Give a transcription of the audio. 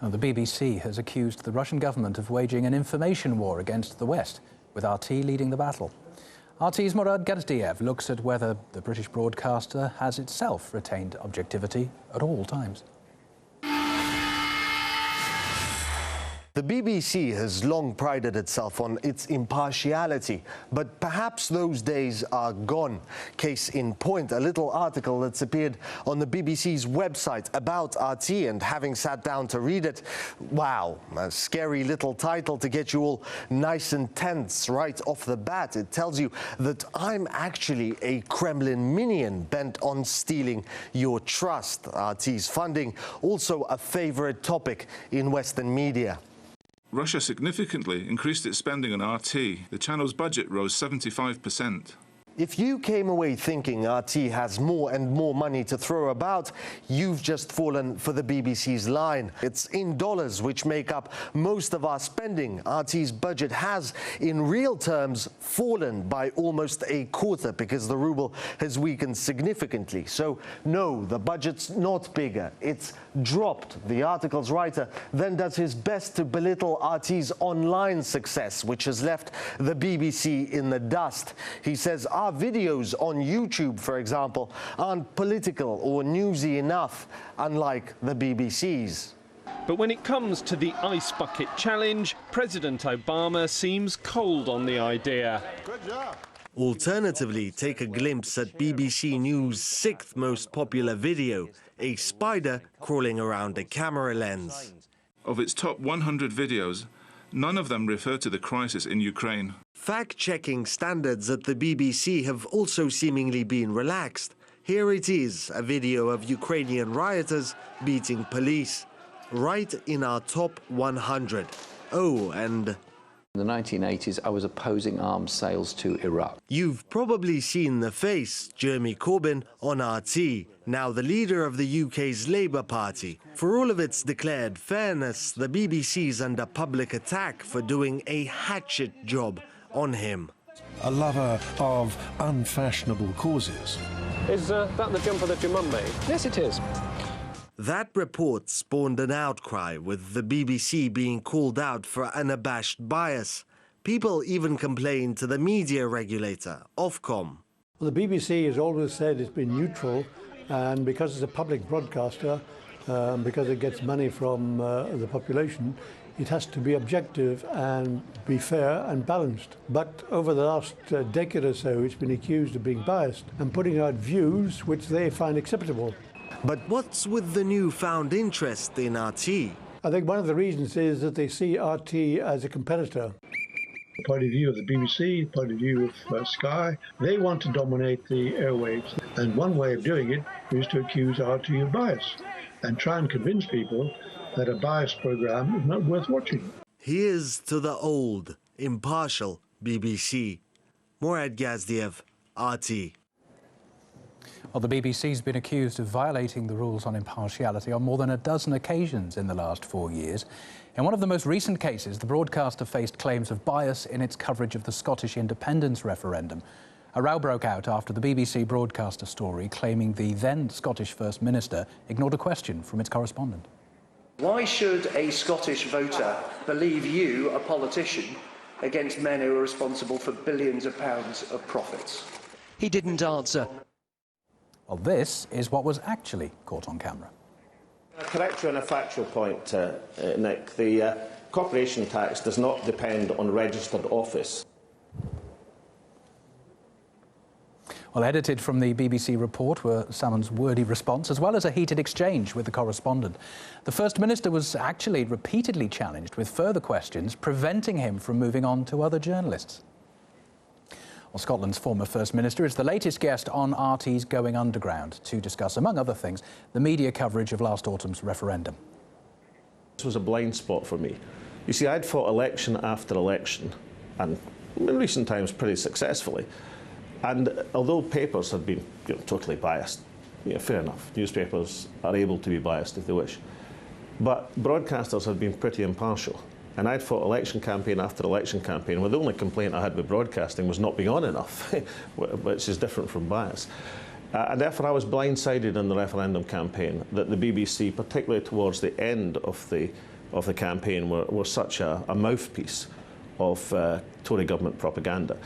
Now, the BBC has accused the Russian government of waging an information war against the West, with RT leading the battle. RT's Murad Gazdiev looks at whether the British broadcaster has itself retained objectivity at all times. The BBC has long prided itself on its impartiality, but perhaps those days are gone. Case in point, a little article that's appeared on the BBC's website about RT, and having sat down to read it, wow, a scary little title to get you all nice and tense right off the bat. It tells you that I'm actually a Kremlin minion bent on stealing your trust. RT's funding, also a favorite topic in Western media. Russia significantly increased its spending on RT. The channel's budget rose 75%. If you came away thinking RT has more and more money to throw about, you've just fallen for the BBC's line. It's in dollars, which make up most of our spending. RT's budget has, in real terms, fallen by almost a quarter because the ruble has weakened significantly. So, no, the budget's not bigger. It's dropped. The article's writer then does his best to belittle RT's online success, which has left the BBC in the dust. He says our videos on YouTube, for example, aren't political or newsy enough, unlike the BBC's. But when it comes to the ice bucket challenge, President Obama seems cold on the idea. Good job. Alternatively, take a glimpse at BBC News' sixth most popular video, a spider crawling around a camera lens. Of its top 100 videos, none of them refer to the crisis in Ukraine. Fact-checking standards at the BBC have also seemingly been relaxed. Here it is, a video of Ukrainian rioters beating police, right in our top 100. Oh, and in the 1980s, I was opposing arms sales to Iraq. You've probably seen the face, Jeremy Corbyn, on RT, now the leader of the UK's Labour Party. For all of its declared fairness, the BBC's under public attack for doing a hatchet job on him. A lover of unfashionable causes. Is that the jumper that your mum made? Yes, it is. That report spawned an outcry, with the BBC being called out for unabashed bias. People even complained to the media regulator, Ofcom. Well, the BBC has always said it's been neutral, and because it's a public broadcaster, because it gets money from the population, it has to be objective and be fair and balanced. But over the last decade or so, it's been accused of being biased and putting out views which they find acceptable. But what's with the newfound interest in RT? I think one of the reasons is that they see RT as a competitor. The point of view of the BBC, the point of view of Sky, they want to dominate the airwaves. And one way of doing it is to accuse RT of bias and try and convince people that a biased programme is not worth watching. Here's to the old, impartial BBC. Murad Gazdiev, RT. Well, the BBC's been accused of violating the rules on impartiality on more than a dozen occasions in the last 4 years. In one of the most recent cases, the broadcaster faced claims of bias in its coverage of the Scottish independence referendum. A row broke out after the BBC broadcast a story claiming the then Scottish First Minister ignored a question from its correspondent. Why should a Scottish voter believe you, a politician, against men who are responsible for billions of pounds of profits? He didn't answer. Well, this is what was actually caught on camera. I'll correct you on a factual point, Nick. The corporation tax does not depend on registered office. Well, edited from the BBC report were Salmon's wordy response, as well as a heated exchange with the correspondent. The First Minister was actually repeatedly challenged with further questions, preventing him from moving on to other journalists. Well, Scotland's former First Minister is the latest guest on RT's Going Underground to discuss, among other things, the media coverage of last autumn's referendum. This was a blind spot for me. You see, I'd fought election after election, and in recent times pretty successfully. And although papers have been totally biased, fair enough, newspapers are able to be biased if they wish, but broadcasters have been pretty impartial. And I'd fought election campaign after election campaign, where the only complaint I had with broadcasting was not being on enough, which is different from bias. And therefore I was blindsided in the referendum campaign that the BBC, particularly towards the end of the campaign, were such a mouthpiece of Tory government propaganda.